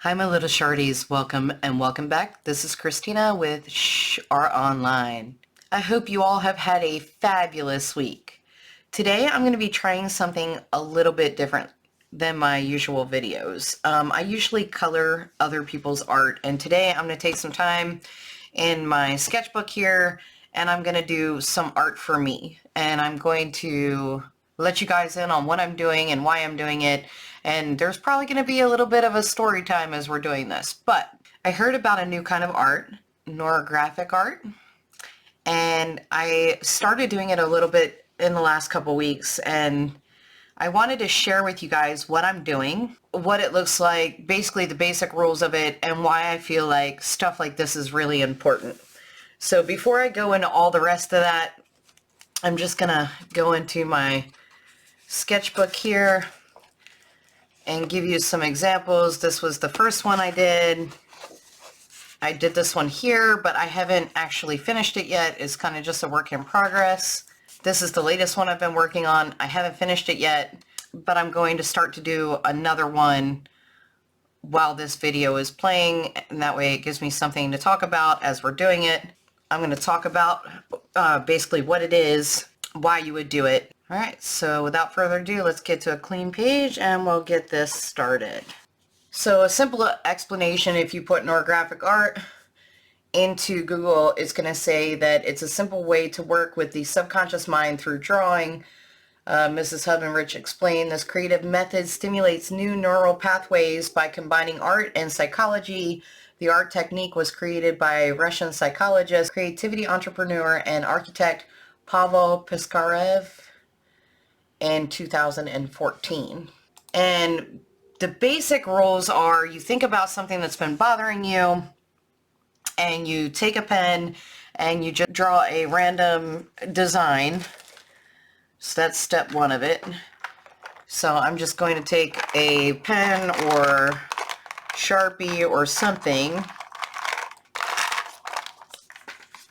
Hi my little shardies, welcome and welcome back. This is Christina with Shhh Art Online. I hope you all have had a fabulous week. Today I'm going to be trying something a little bit different than my usual videos. I usually color other people's art, and today I'm going to take some time in my sketchbook here and I'm going to do some art for me, and I'm going to let you guys in on what I'm doing and why I'm doing it, and there's probably going to be a little bit of a story time as we're doing this. But I heard about a new kind of art, neurographic art, and I started doing it a little bit in the last couple weeks, and I wanted to share with you guys what I'm doing, what it looks like, basically the basic rules of it, and why I feel like stuff like this is really important. So before I go into all the rest of that, I'm just gonna go into my sketchbook here and give you some examples. This was the first one I did. I did this one here, but I haven't actually finished it yet. It's kind of just a work in progress. This is the latest one I've been working on. I haven't finished it yet, but I'm going to start to do another one while this video is playing, and that way it gives me something to talk about as we're doing it. I'm going to talk about basically what it is, why you would do it. Alright, so without further ado, let's get to a clean page and we'll get this started. So a simple explanation, if you put neurographic art into Google, it's going to say that it's a simple way to work with the subconscious mind through drawing. Mrs. Hubbenrich explained this creative method stimulates new neural pathways by combining art and psychology. The art technique was created by Russian psychologist, creativity entrepreneur, and architect Pavel Piskarev in 2014. And the basic rules are, you think about something that's been bothering you, and you take a pen and you just draw a random design. So that's step one of it. So I'm just going to take a pen or Sharpie or something,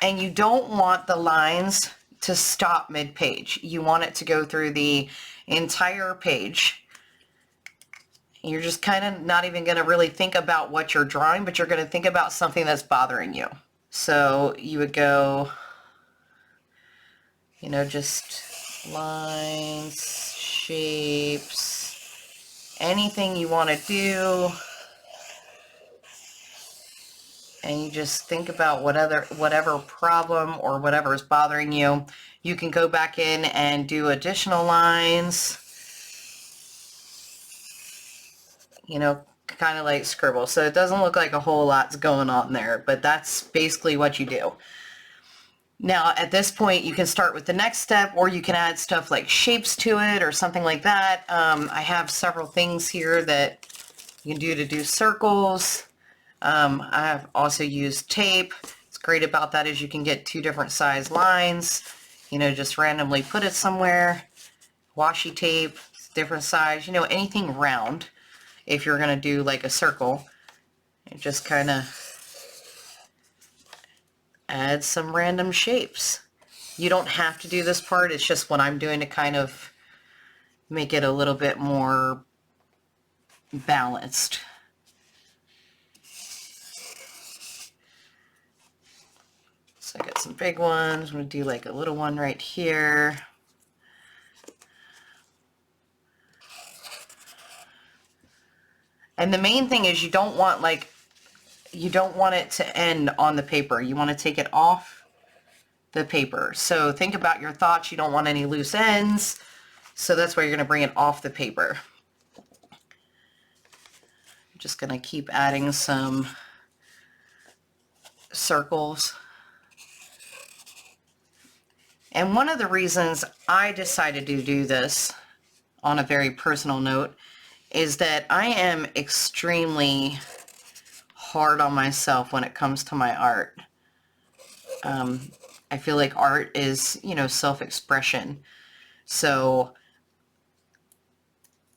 and you don't want the lines to stop mid-page. You want it to go through the entire page. You're just kind of not even going to really think about what you're drawing, but you're going to think about something that's bothering you. So you would go, you know, just lines, shapes, anything you want to do. And you just think about whatever problem or whatever is bothering you. You can go back in and do additional lines, you know, kind of like Scribble. So it doesn't look like a whole lot's going on there, but that's basically what you do. Now at this point you can start with the next step, or you can add stuff like shapes to it or something like that. I have several things here that you can do circles. I have also used tape. What's great about that is you can get two different size lines, you know, just randomly put it somewhere. Washi tape, different size, you know, anything round. If you're going to do like a circle, and just kind of add some random shapes. You don't have to do this part, it's just what I'm doing to kind of make it a little bit more balanced. So I got some big ones. I'm going to do like a little one right here. And the main thing is you don't want it to end on the paper. You want to take it off the paper. So think about your thoughts. You don't want any loose ends. So that's why you're going to bring it off the paper. I'm just going to keep adding some circles. And one of the reasons I decided to do this, on a very personal note, is that I am extremely hard on myself when it comes to my art. I feel like art is, you know, self-expression. So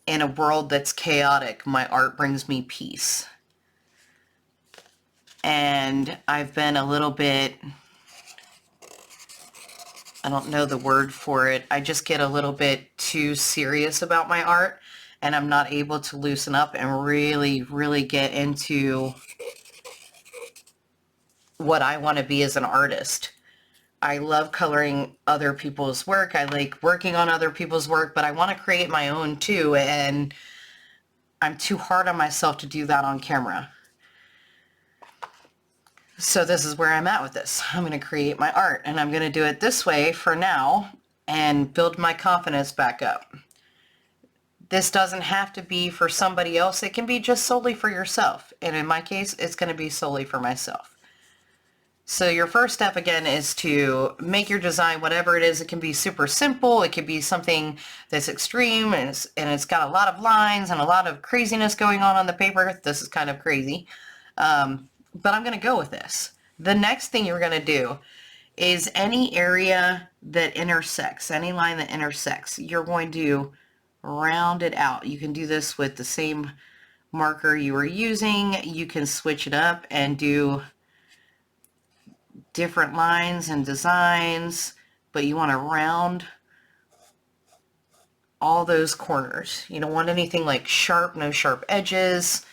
in a world that's chaotic, my art brings me peace. And I've been a little bit, I don't know the word for it, I just get a little bit too serious about my art. and I'm not able to loosen up and really get into what I want to be as an artist. I love coloring other people's work. I like working on other people's work, but I want to create my own too, and I'm too hard on myself to do that on camera. So this is where I'm at with this. I'm going to create my art, and I'm going to do it this way for now and build my confidence back up. This doesn't have to be for somebody else. It can be just solely for yourself. And in my case, it's going to be solely for myself. So your first step again is to make your design whatever it is. It can be super simple. It could be something that's extreme and it's got a lot of lines and a lot of craziness going on the paper. This is kind of crazy. But I'm going to go with this. The next thing you're going to do is any area that intersects, any line that intersects, you're going to round it out. You can do this with the same marker you were using. You can switch it up and do different lines and designs, but you want to round all those corners. You don't want anything like sharp, no sharp edges.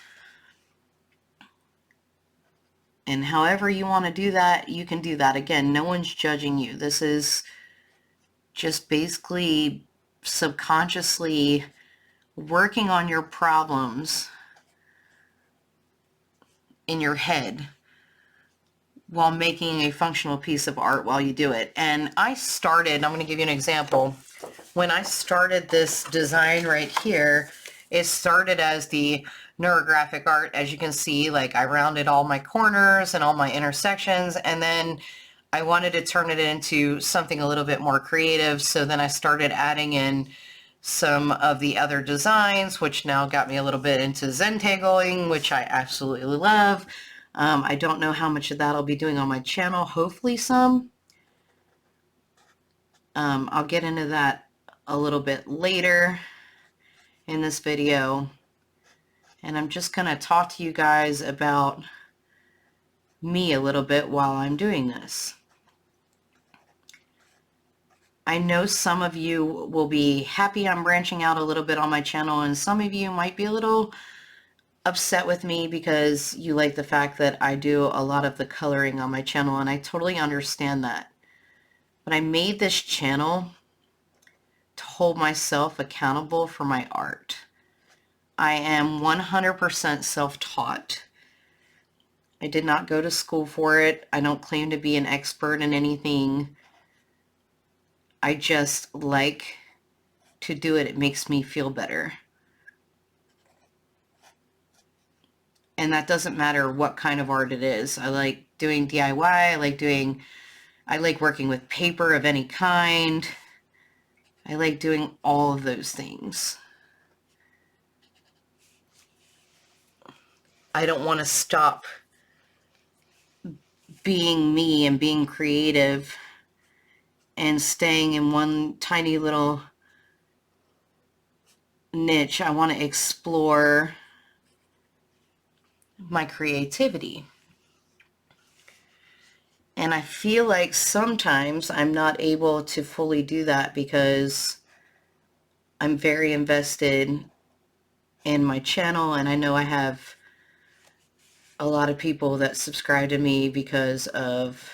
And however you want to do that, you can do that. Again, no one's judging you. This is just basically subconsciously working on your problems in your head while making a functional piece of art while you do it. And I'm going to give you an example. When I started this design right here, it started as the Neurographic Art. As you can see, like I rounded all my corners and all my intersections, and then I wanted to turn it into something a little bit more creative. So then I started adding in some of the other designs, which now got me a little bit into zentangling, which I absolutely love. I don't know how much of that I'll be doing on my channel. Hopefully some. I'll get into that a little bit later in this video. And I'm just going to talk to you guys about me a little bit while I'm doing this. I know some of you will be happy I'm branching out a little bit on my channel, and some of you might be a little upset with me because you like the fact that I do a lot of the coloring on my channel, and I totally understand that. But I made this channel to hold myself accountable for my art. I am 100% self-taught. I did not go to school for it. I don't claim to be an expert in anything. I just like to do it. It makes me feel better. And that doesn't matter what kind of art it is. I like doing DIY. I like working with paper of any kind. I like doing all of those things. I don't want to stop being me and being creative and staying in one tiny little niche. I want to explore my creativity. And I feel like sometimes I'm not able to fully do that because I'm very invested in my channel, and I know I have a lot of people that subscribe to me because of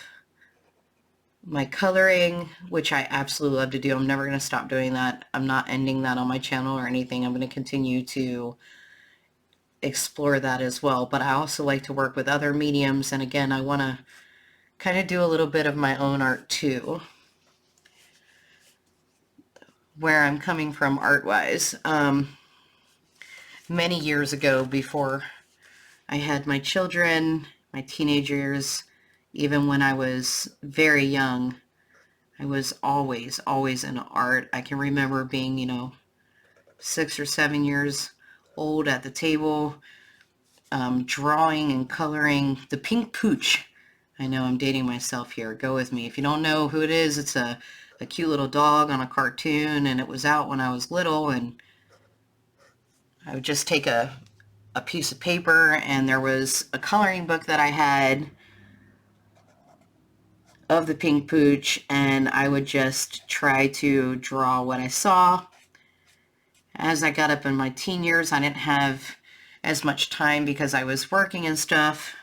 my coloring, which I absolutely love to do. I'm never going to stop doing that. I'm not ending that on my channel or anything. I'm going to continue to explore that as well. But I also like to work with other mediums, and again, I want to kind of do a little bit of my own art too, where I'm coming from art-wise. Many years ago, before I had my children, my teenage years, even when I was very young, I was always into art. I can remember being, 6 or 7 years old at the table, drawing and coloring the pink pooch. I know I'm dating myself here. Go with me. If you don't know who it is, it's a cute little dog on a cartoon, and it was out when I was little, and I would just take a piece of paper, and there was a coloring book that I had of the pink pooch, and I would just try to draw what I saw, As I got up in my teen years, I didn't have as much time because I was working and stuff,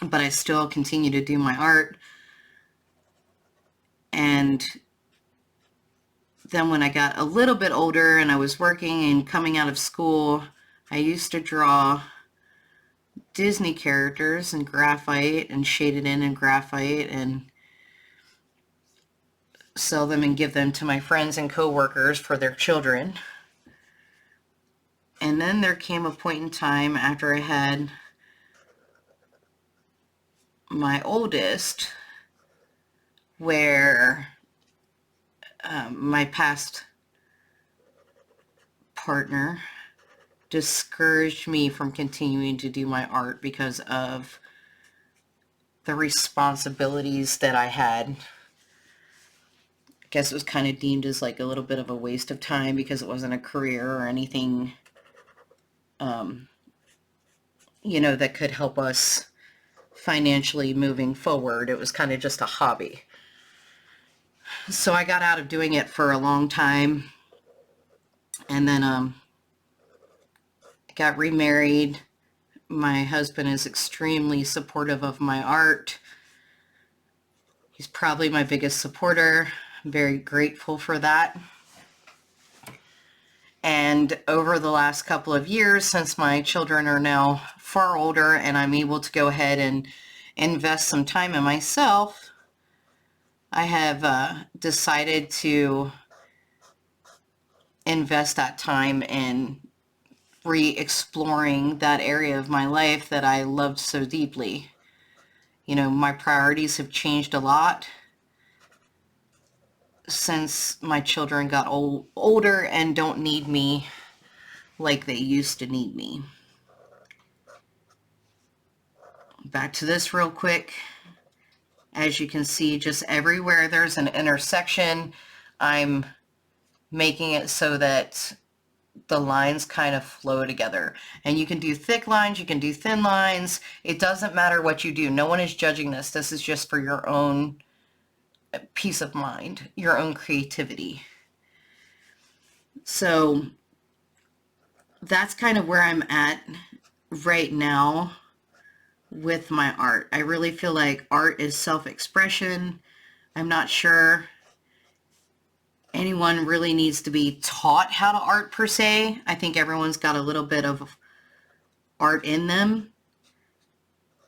but I still continue to do my art. And then when I got a little bit older and I was working and coming out of school, I used to draw Disney characters in graphite and shade it in graphite and sell them and give them to my friends and co-workers for their children. And then there came a point in time after I had my oldest where my past partner discouraged me from continuing to do my art because of the responsibilities that I had. I guess it was kind of deemed as like a little bit of a waste of time because it wasn't a career or anything, you know, that could help us financially moving forward. It was kind of just a hobby. So I got out of doing it for a long time, and then got remarried. My husband is extremely supportive of my art. He's probably my biggest supporter. I'm very grateful for that. And over the last couple of years, since my children are now far older and I'm able to go ahead and invest some time in myself, I have decided to invest that time in re-exploring that area of my life that I loved so deeply. You know, my priorities have changed a lot since my children got older and don't need me like they used to need me. Back to this real quick. As you can see, just everywhere there's an intersection, I'm making it so that the lines kind of flow together. And you can do thick lines, you can do thin lines. It doesn't matter what you do. No one is judging this. This is just for your own peace of mind, your own creativity. So that's kind of where I'm at right now with my art. I really feel like art is self-expression. I'm not sure anyone really needs to be taught how to art per se. I think everyone's got a little bit of art in them.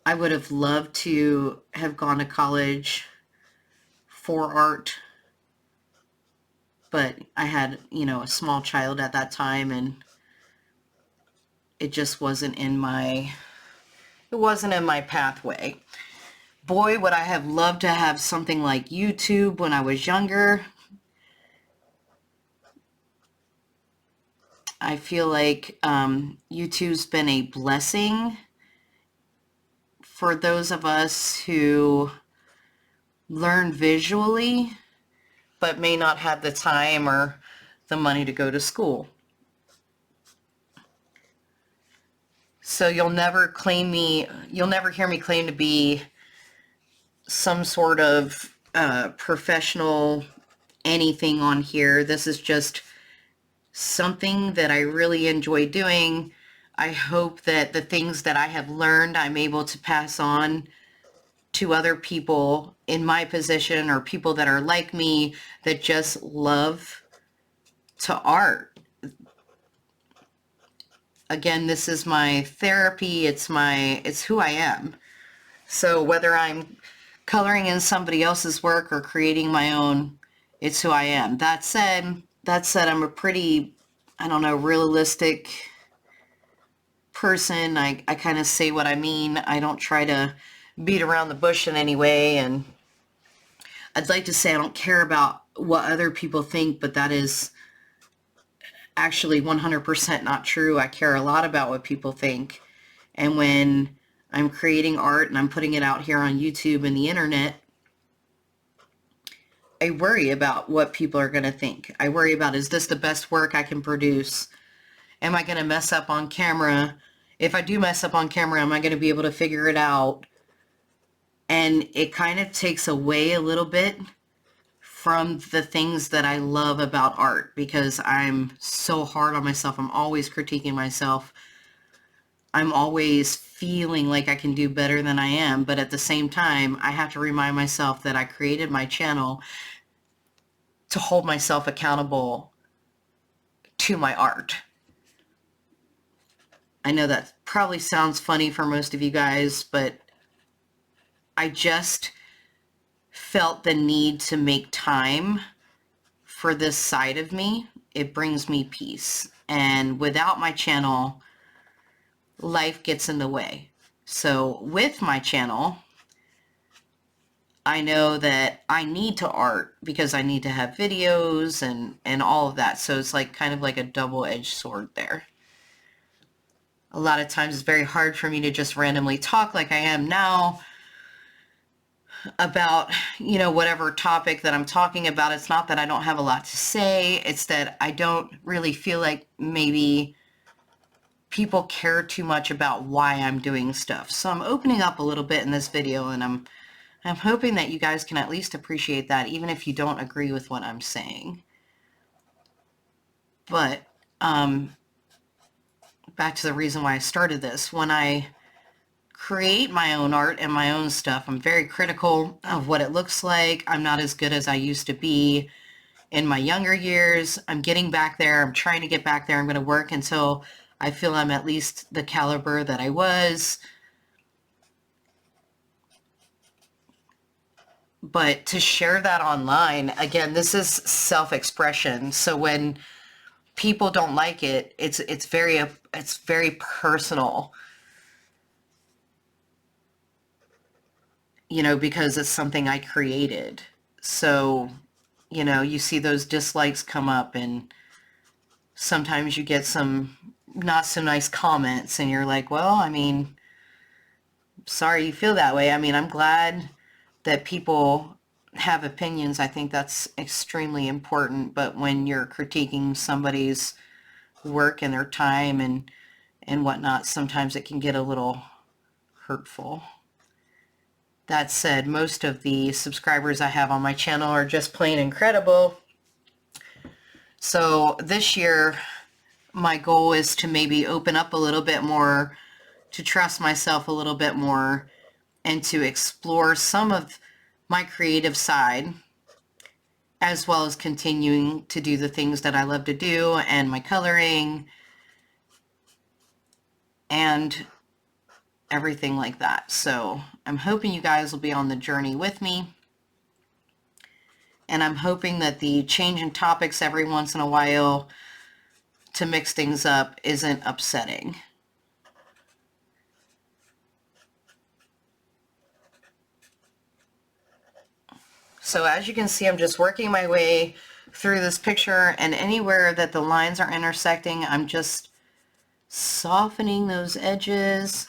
I would have loved to have gone to college for art, but I had, you know, a small child at that time, and it just wasn't in my pathway. Boy, would I have loved to have something like YouTube when I was younger. I feel like YouTube's been a blessing for those of us who learn visually but may not have the time or the money to go to school. So you'll never hear me claim to be some sort of professional anything on here. This is just something that I really enjoy doing. I hope that the things that I have learned, I'm able to pass on to other people in my position or people that are like me that just love to art. Again, this is my therapy. It's who I am. So whether I'm coloring in somebody else's work or creating my own, it's who I am. That said, I'm a pretty, I don't know, realistic person. I kind of say what I mean. I don't try to beat around the bush in any way. And I'd like to say I don't care about what other people think, but that is actually 100% not true. I care a lot about what people think. And when I'm creating art and I'm putting it out here on YouTube and the internet, I worry about what people are going to think. I worry about, is this the best work I can produce? Am I going to mess up on camera? If I do mess up on camera, am I going to be able to figure it out? And it kind of takes away a little bit from the things that I love about art, because I'm so hard on myself. I'm always critiquing myself. I'm always feeling like I can do better than I am, but at the same time, I have to remind myself that I created my channel to hold myself accountable to my art. I know that probably sounds funny for most of you guys, but I just felt the need to make time for this side of me. It brings me peace. And without my channel, life gets in the way. So with my channel, I know that I need to art because I need to have videos and all of that. So it's like kind of like a double-edged sword there. A lot of times it's very hard for me to just randomly talk like I am now about, you know, whatever topic that I'm talking about. It's not that I don't have a lot to say. It's that I don't really feel like maybe people care too much about why I'm doing stuff. So I'm opening up a little bit in this video, and I'm hoping that you guys can at least appreciate that, even if you don't agree with what I'm saying. But back to the reason why I started this. When I create my own art and my own stuff, I'm very critical of what it looks like. I'm not as good as I used to be in my younger years. I'm getting back there. I'm trying to get back there. I'm going to work until I feel I'm at least the caliber that I was. But to share that online, again, this is self-expression. So when people don't like it, it's very personal, you know, because it's something I created. So, you know, you see those dislikes come up, and sometimes you get some not so nice comments, and you're like, well, I mean, sorry you feel that way. I mean, I'm glad that people have opinions. I think that's extremely important. But when you're critiquing somebody's work and their time and whatnot, sometimes it can get a little hurtful. That said, most of the subscribers I have on my channel are just plain incredible. So this year, my goal is to maybe open up a little bit more, to trust myself a little bit more, and to explore some of my creative side, as well as continuing to do the things that I love to do, and my coloring and everything like that. So I'm hoping you guys will be on the journey with me. And I'm hoping that the change in topics every once in a while to mix things up isn't upsetting. So as you can see, I'm just working my way through this picture, and anywhere that the lines are intersecting, I'm just softening those edges.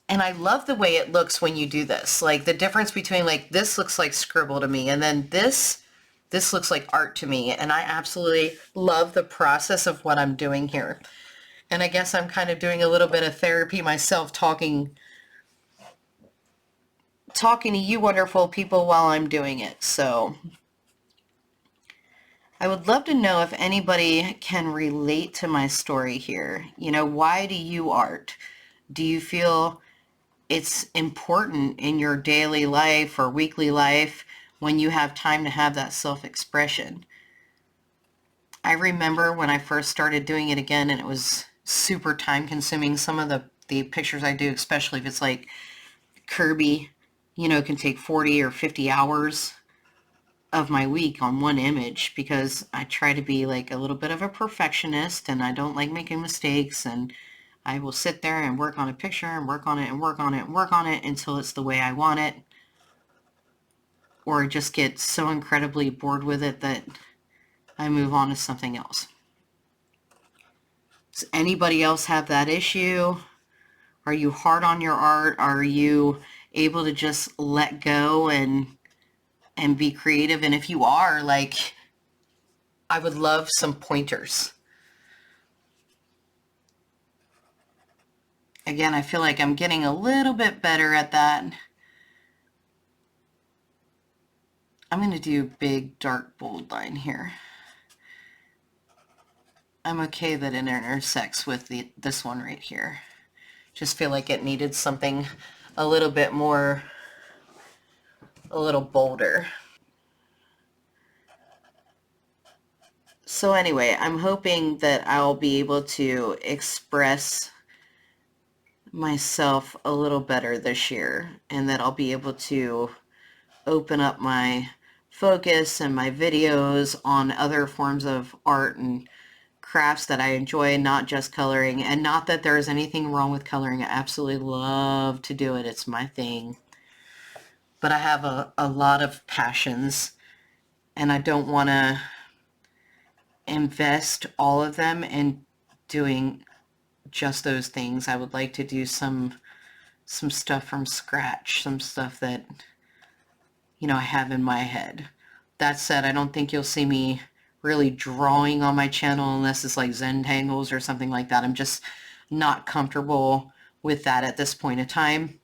And I love the way it looks when you do this. Like the difference between, like, this looks like Scribble to me, and then this looks like art to me. And I absolutely love the process of what I'm doing here. And I guess I'm kind of doing a little bit of therapy myself, talking to you wonderful people while I'm doing it. So I would love to know if anybody can relate to my story here. You know, why do you art? Do you feel it's important in your daily life or weekly life when you have time to have that self-expression? I remember when I first started doing it again, and it was super time consuming. Some of the pictures I do, especially if it's like Kirby, you know, can take 40 or 50 hours of my week on one image, because I try to be like a little bit of a perfectionist, and I don't like making mistakes, and I will sit there and work on a picture and work on it and work on it and work on it until it's the way I want it, or just get so incredibly bored with it that I move on to something else. Does anybody else have that issue? Are you hard on your art? Are you able to just let go and be creative? And if you are, like, I would love some pointers. Again, I feel like I'm getting a little bit better at that. I'm going to do big, dark, bold line here. I'm okay that it intersects with this one right here. Just feel like it needed something a little bit more, a little bolder. So anyway, I'm hoping that I'll be able to express myself a little better this year, and that I'll be able to open up my focus and my videos on other forms of art and crafts that I enjoy, not just coloring. And not that there's anything wrong with coloring. I absolutely love to do it. It's my thing. But I have a lot of passions, and I don't want to invest all of them in doing just those things. I would like to do some stuff from scratch, some stuff that, you know, I have in my head. That said, I don't think you'll see me really drawing on my channel unless it's like zentangles or something like that. I'm just not comfortable with that at this point in time.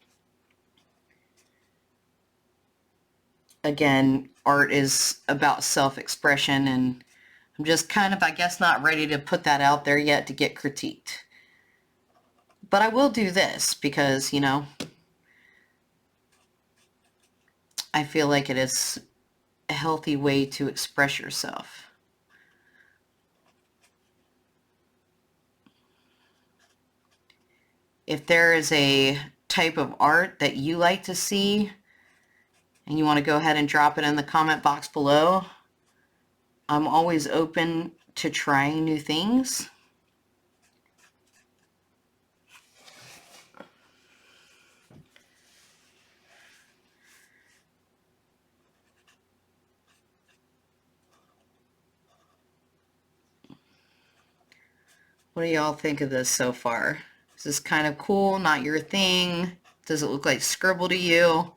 Again, art is about self-expression, and I'm just kind of, I guess, not ready to put that out there yet to get critiqued. But I will do this because, you know, I feel like it is a healthy way to express yourself. If there is a type of art that you like to see and you want to go ahead and drop it in the comment box below, I'm always open to trying new things. What do y'all think of this so far? Is this kind of cool? Not your thing? Does it look like Scribble to you?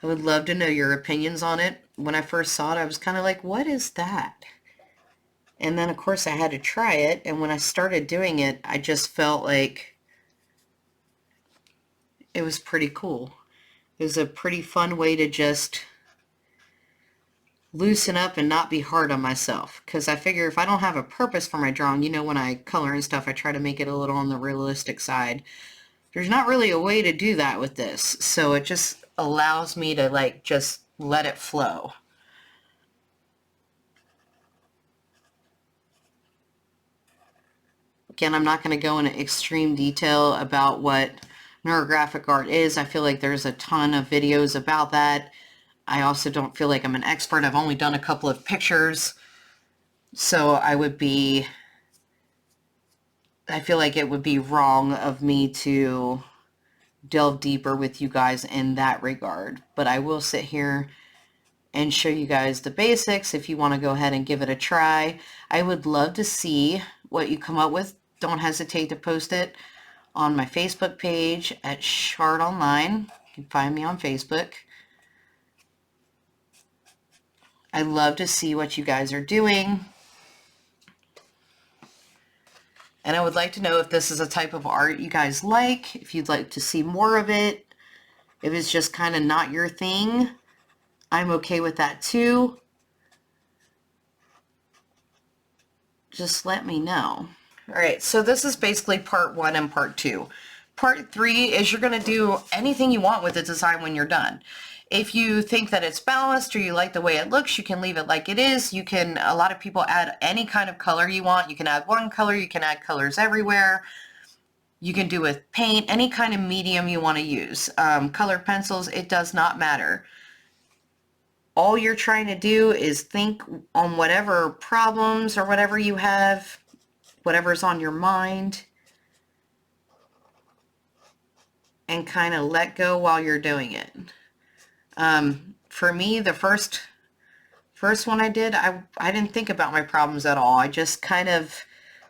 I would love to know your opinions on it. When I first saw it, I was kind of like, what is that? And then, of course, I had to try it. And when I started doing it, I just felt like it was pretty cool. It was a pretty fun way to just loosen up and not be hard on myself, because I figure if I don't have a purpose for my drawing, you know, when I color and stuff, I try to make it a little on the realistic side. There's not really a way to do that with this, so it just allows me to like just let it flow. Again, I'm not going to go into extreme detail about what neurographic art is. I feel like there's a ton of videos about that. I also don't feel like I'm an expert. I've only done a couple of pictures, so I feel like it would be wrong of me to delve deeper with you guys in that regard. But I will sit here and show you guys the basics if you want to go ahead and give it a try. I would love to see what you come up with. Don't hesitate to post it on my Facebook page at Shhh Art Online. You can find me on Facebook. I love to see what you guys are doing. And I would like to know if this is a type of art you guys like, if you'd like to see more of it. If it's just kind of not your thing, I'm okay with that too. Just let me know. All right, so this is basically part 1 and part 2. Part 3 is you're going to do anything you want with the design when you're done. If you think that it's balanced or you like the way it looks, you can leave it like it is. You can, a lot of people add any kind of color you want. You can add one color, you can add colors everywhere. You can do with paint, any kind of medium you want to use. Colored pencils, it does not matter. All you're trying to do is think on whatever problems or whatever you have, whatever's on your mind, and kind of let go while you're doing it. For me, the first one I did, I didn't think about my problems at all. I just kind of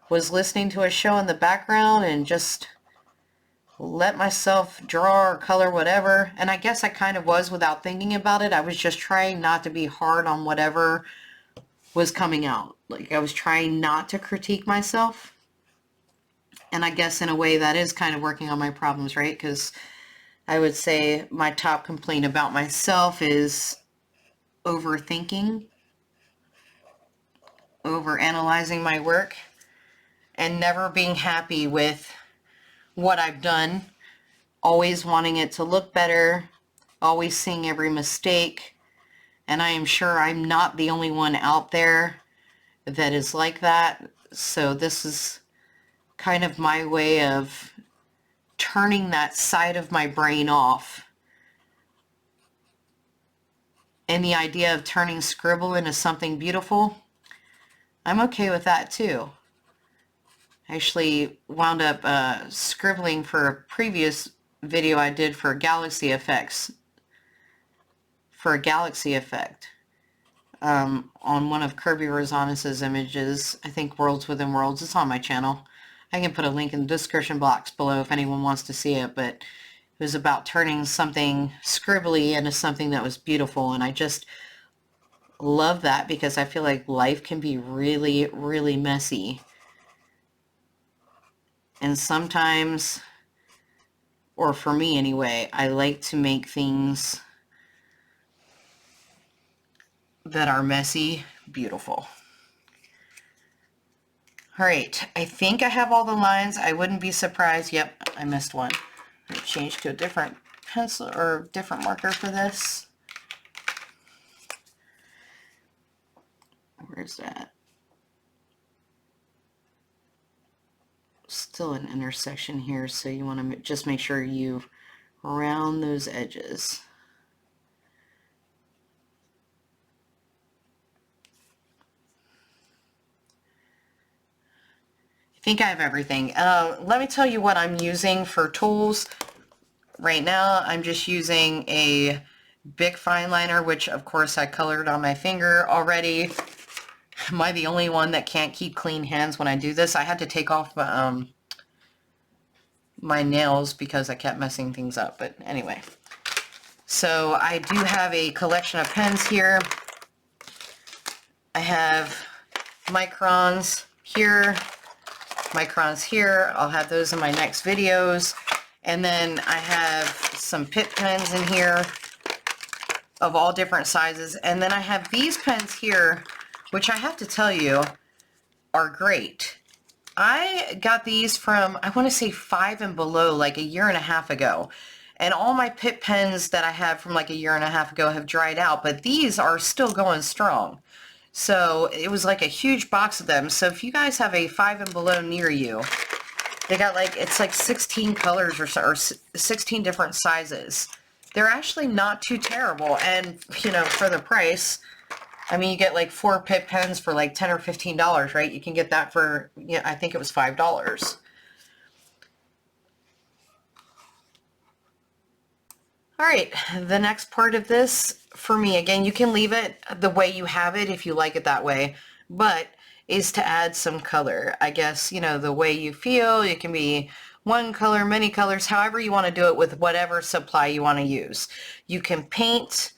was listening to a show in the background and just let myself draw or color whatever. And I guess I kind of was without thinking about it. I was just trying not to be hard on whatever was coming out. Like I was trying not to critique myself. And I guess in a way that is kind of working on my problems, right? Because I would say my top complaint about myself is overthinking, overanalyzing my work, and never being happy with what I've done, always wanting it to look better, always seeing every mistake. And I am sure I'm not the only one out there that is like that. So this is kind of my way of turning that side of my brain off. And the idea of turning Scribble into something beautiful, I'm okay with that too. I actually wound up scribbling for a previous video I did for galaxy effects, for a galaxy effect on one of Kirby Rosanes's images. I think Worlds Within Worlds. It's on my channel. I can put a link in the description box below if anyone wants to see it, but it was about turning something scribbly into something that was beautiful, and I just love that because I feel like life can be really, really messy. And sometimes, or for me anyway, I like to make things that are messy beautiful. All right, I think I have all the lines. I wouldn't be surprised. Yep, I missed one. I changed to a different pencil or different marker for this. Where's that? Still an intersection here, so you want to just make sure you round those edges. I think I have everything. Let me tell you what I'm using for tools. Right now I'm just using a Bic fine liner, which of course I colored on my finger already. Am I the only one that can't keep clean hands when I do this? I had to take off my nails because I kept messing things up, but anyway. So I do have a collection of pens here. I have microns here, microns here. I'll have those in my next videos. And then I have some Pitt pens in here of all different sizes. And then I have these pens here, which I have to tell you are great. I got these from, I want to say 5 and Below, like a year and a half ago. And all my Pitt pens that I have from like a year and a half ago have dried out, but these are still going strong. So it was like a huge box of them. So if you guys have a 5 and Below near you, they got like, it's like 16 colors or 16 different sizes. They're actually not too terrible. And, you know, for the price, I mean, you get like 4 Pitt pens for like $10 or $15, right? You can get that for, yeah, I think it was $5. All right, the next part of this, for me, again, you can leave it the way you have it if you like it that way, but is to add some color. I guess, you know, the way you feel, it can be one color, many colors, however you want to do it with whatever supply you want to use. You can paint,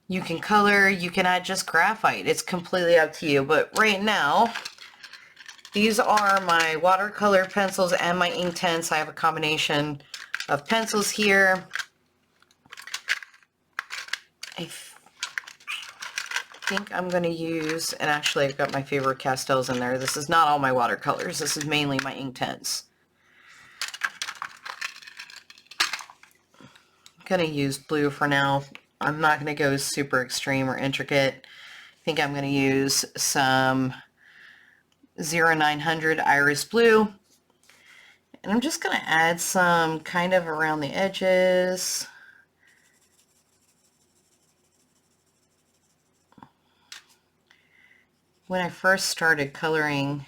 you can color, you can add just graphite. It's completely up to you, but right now, these are my watercolor pencils and my Inktense. I have a combination of pencils here. I think I'm going to use, and actually I've got my favorite pastels in there. This is not all my watercolors. This is mainly my Inktense. I'm going to use blue for now. I'm not going to go super extreme or intricate. I think I'm going to use some 0900 Iris Blue. And I'm just going to add some kind of around the edges. When I first started coloring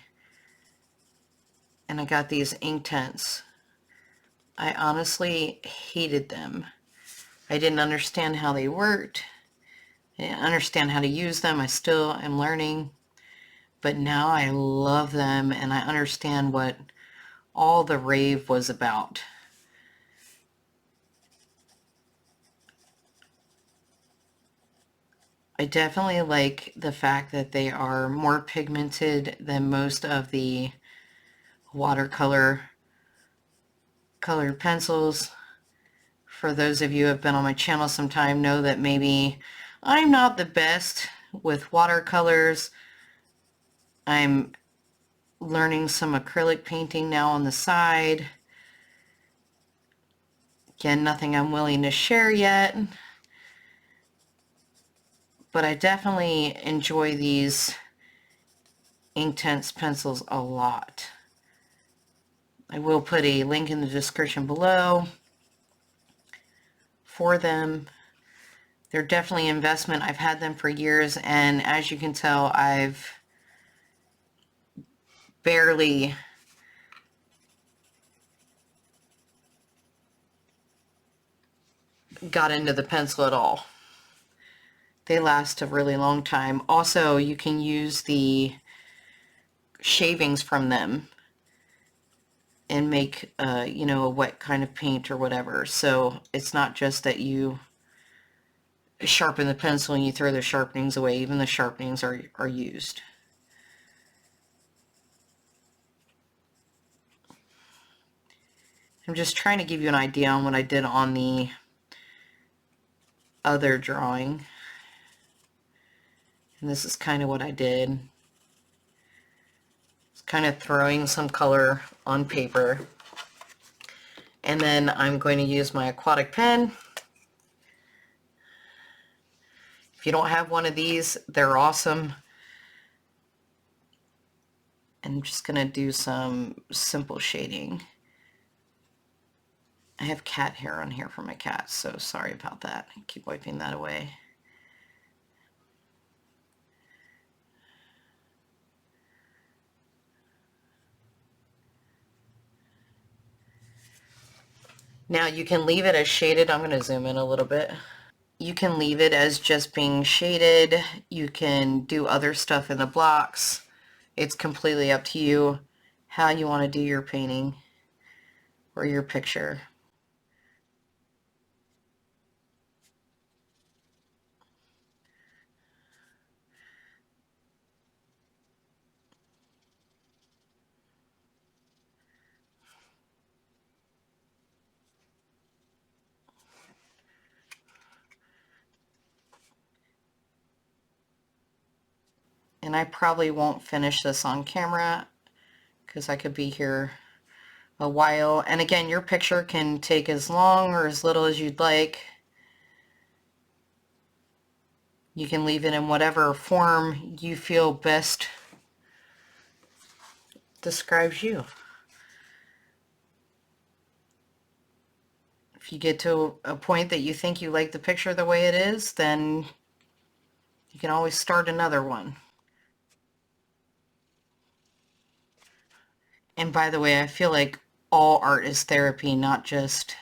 and I got these Inktense, I honestly hated them. I didn't understand how they worked. I didn't understand how to use them. I still am learning. But now I love them and I understand what all the rave was about. I definitely like the fact that they are more pigmented than most of the watercolor colored pencils. For those of you who have been on my channel some time know that maybe I'm not the best with watercolors. I'm learning some acrylic painting now on the side. Again, nothing I'm willing to share yet, but I definitely enjoy these Inktense pencils a lot. I will put a link in the description below for them. They're definitely an investment. I've had them for years, and as you can tell, I've barely got into the pencil at all. They last a really long time. Also, you can use the shavings from them and make, you know, a wet kind of paint or whatever. So it's not just that you sharpen the pencil and you throw the sharpenings away. Even the sharpenings are used. I'm just trying to give you an idea on what I did on the other drawing. And this is kind of what I did. It's kind of throwing some color on paper. And then I'm going to use my aquatic pen. If you don't have one of these, they're awesome. And I'm just going to do some simple shading. I have cat hair on here for my cat, so sorry about that. I keep wiping that away. Now you can leave it as shaded. I'm going to zoom in a little bit. You can leave it as just being shaded. You can do other stuff in the blocks. It's completely up to you how you want to do your painting or your picture. And I probably won't finish this on camera because I could be here a while. And again, your picture can take as long or as little as you'd like. You can leave it in whatever form you feel best describes you. If you get to a point that you think you like the picture the way it is, then you can always start another one. And by the way, I feel like all art is therapy, not just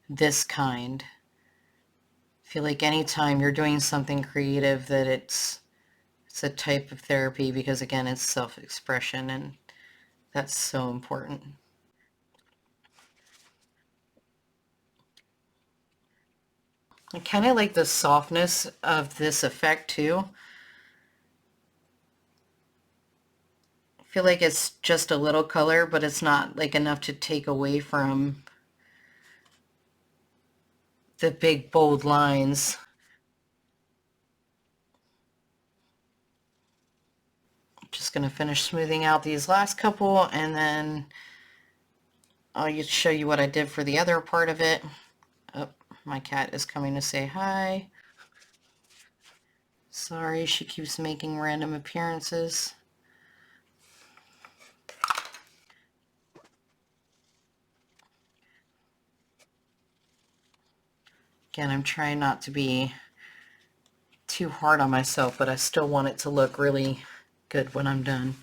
this kind. I feel like anytime you're doing something creative that it's a type of therapy, because again, it's self-expression, and that's so important. I kind of like the softness of this effect too. I feel like it's just a little color, but it's not like enough to take away from the big bold lines. I'm just going to finish smoothing out these last couple, and then I'll just show you what I did for the other part of it. Oh, my cat is coming to say hi. Sorry, she keeps making random appearances. Again, I'm trying not to be too hard on myself, but I still want it to look really good when I'm done.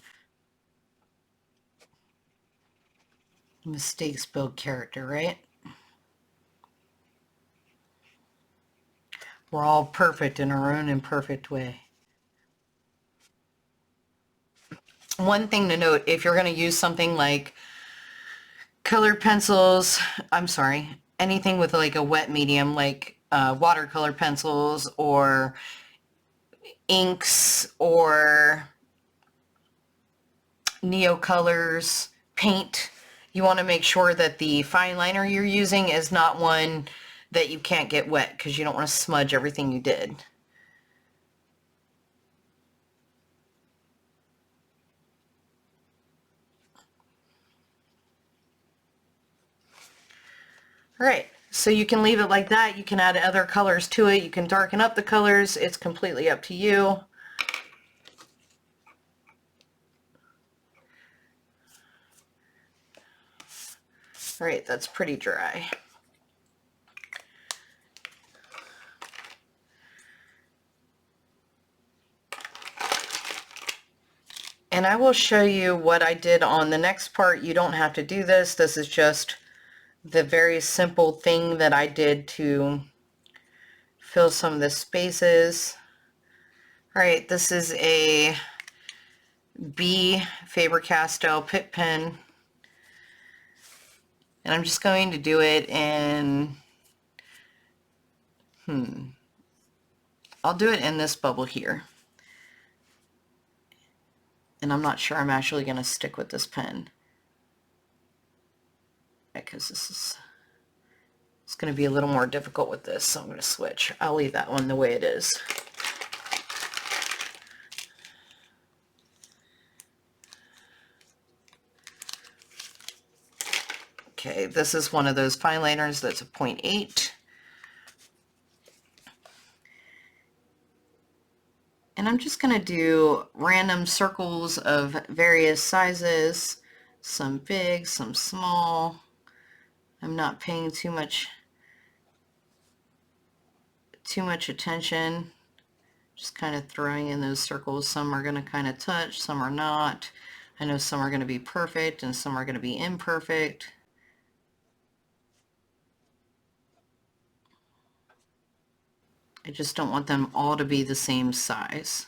Mistakes build character, right? We're all perfect in our own imperfect way. One thing to note, if you're going to use something like colored pencils, I'm sorry, anything with like a wet medium like watercolor pencils or inks or neocolors, paint, you want to make sure that the fine liner you're using is not one that you can't get wet because you don't want to smudge everything you did. All right, so you can leave it like that. You can add other colors to it. You can darken up the colors. It's completely up to you. All right, that's pretty dry. And I will show you what I did on the next part. You don't have to do this. This is just the very simple thing that I did to fill some of the spaces. All right, this is a B Faber-Castell Pitt pen. And I'm just going to do it in, I'll do it in this bubble here. And I'm not sure I'm actually going to stick with this pen, because it's going to be a little more difficult with this, so I'm going to switch. I'll leave that one the way it is. Okay, this is one of those fine liners that's a 0.8. And I'm just going to do random circles of various sizes, some big, some small. I'm not paying too much attention, just kind of throwing in those circles. Some are going to kind of touch, some are not. I know some are going to be perfect and some are going to be imperfect. I just don't want them all to be the same size.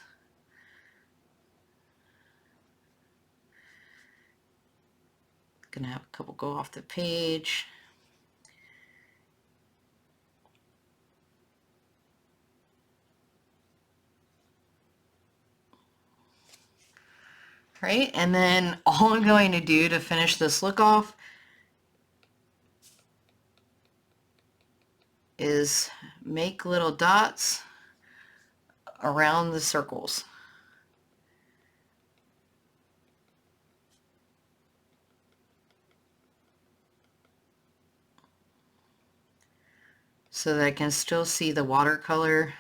Gonna have a couple go off the page. Right, and then all I'm going to do to finish this look off is make little dots around the circles. So that I can still see the watercolor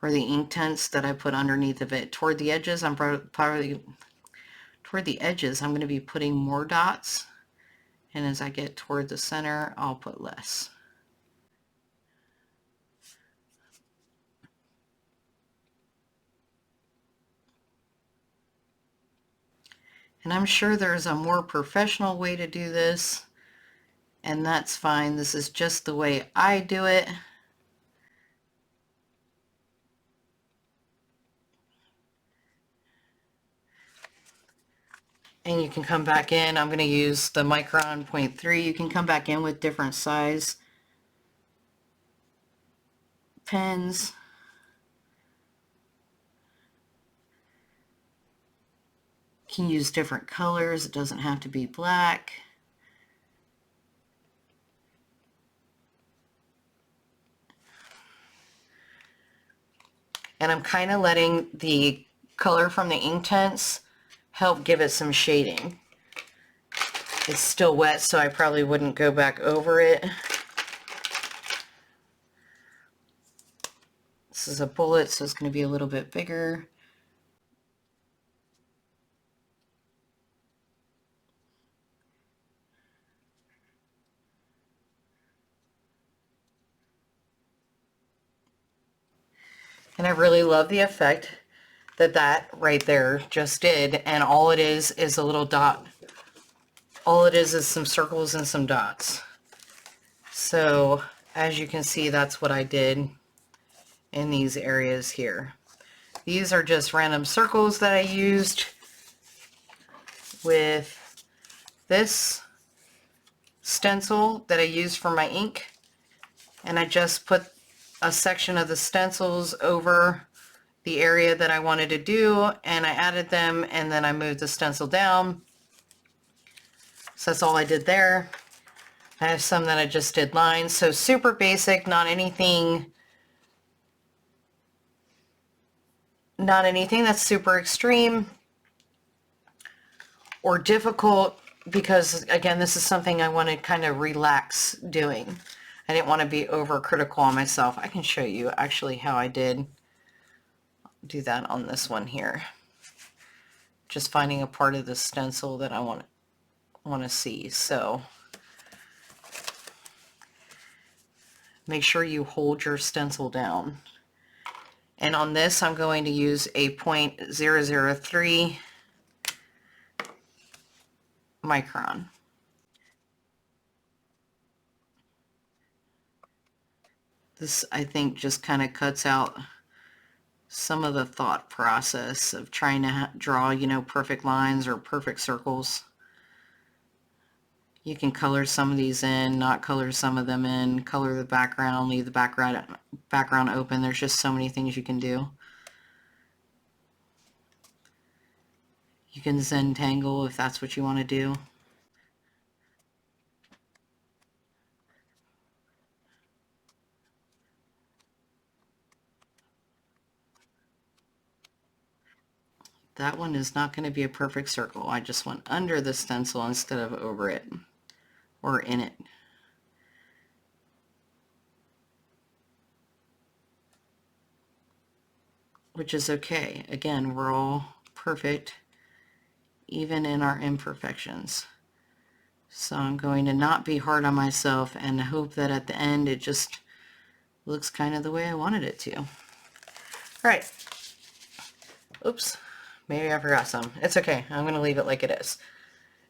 or the ink tints that I put underneath of it. Toward the edges, I'm going to be putting more dots, and as I get toward the center, I'll put less. And I'm sure there's a more professional way to do this, and that's fine. This is just the way I do it. And you can come back in. I'm going to use the Micron 0.3. You can come back in with different size pens. You can use different colors. It doesn't have to be black. And I'm kind of letting the color from the ink tints help give it some shading. It's still wet, so I probably wouldn't go back over it. This is a bullet, so it's going to be a little bit bigger. And I really love the effect that right there just did, and all it is a little dot. All it is some circles and some dots. So as you can see, that's what I did in these areas here. These are just random circles that I used with this stencil that I used for my ink, and I just put a section of the stencils over the area that I wanted to do, and I added them, and then I moved the stencil down. So that's all I did there. I have some that I just did lines, so super basic, not anything that's super extreme or difficult, because again, this is something I want to kind of relax doing. I didn't want to be overcritical on myself. I can show you actually how I did do that on this one here. Just finding a part of the stencil that I want to see. So make sure you hold your stencil down. And on this, I'm going to use a 0.003 micron. This, I think, just kind of cuts out some of the thought process of trying to draw, you know, perfect lines or perfect circles. You can color some of these in, not color some of them in, color the background, leave the background open. There's just so many things you can do. You can zentangle if that's what you want to do. That one is not going to be a perfect circle. I just went under the stencil instead of over it or in it. Which is okay. Again, we're all perfect, even in our imperfections. So I'm going to not be hard on myself and hope that at the end it just looks kind of the way I wanted it to. All right. Oops. Maybe I forgot some. It's okay. I'm going to leave it like it is.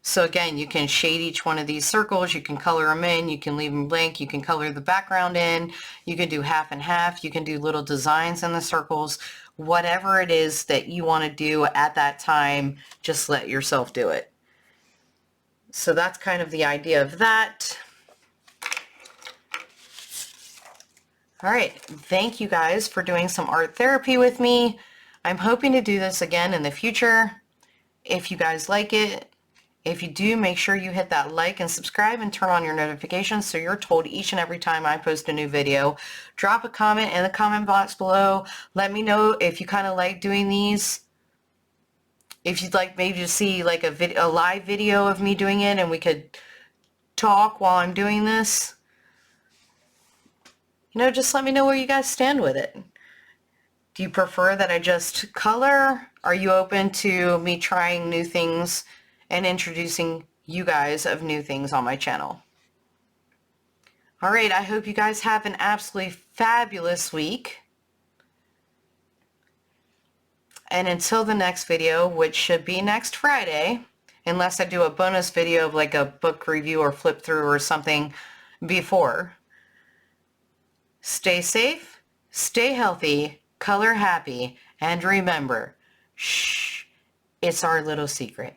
So again, you can shade each one of these circles. You can color them in. You can leave them blank. You can color the background in. You can do half and half. You can do little designs in the circles. Whatever it is that you want to do at that time, just let yourself do it. So that's kind of the idea of that. All right. Thank you guys for doing some art therapy with me. I'm hoping to do this again in the future. If you guys like it, if you do, make sure you hit that like and subscribe and turn on your notifications so you're told each and every time I post a new video. Drop a comment in the comment box below. Let me know if you kind of like doing these. If you'd like maybe to see like a live video of me doing it and we could talk while I'm doing this. You know, just let me know where you guys stand with it. Do you prefer that I just color? Are you open to me trying new things and introducing you guys of new things on my channel? All right, I hope you guys have an absolutely fabulous week. And until the next video, which should be next Friday, unless I do a bonus video of like a book review or flip through or something before, stay safe, stay healthy, color happy, and remember, shh, it's our little secret.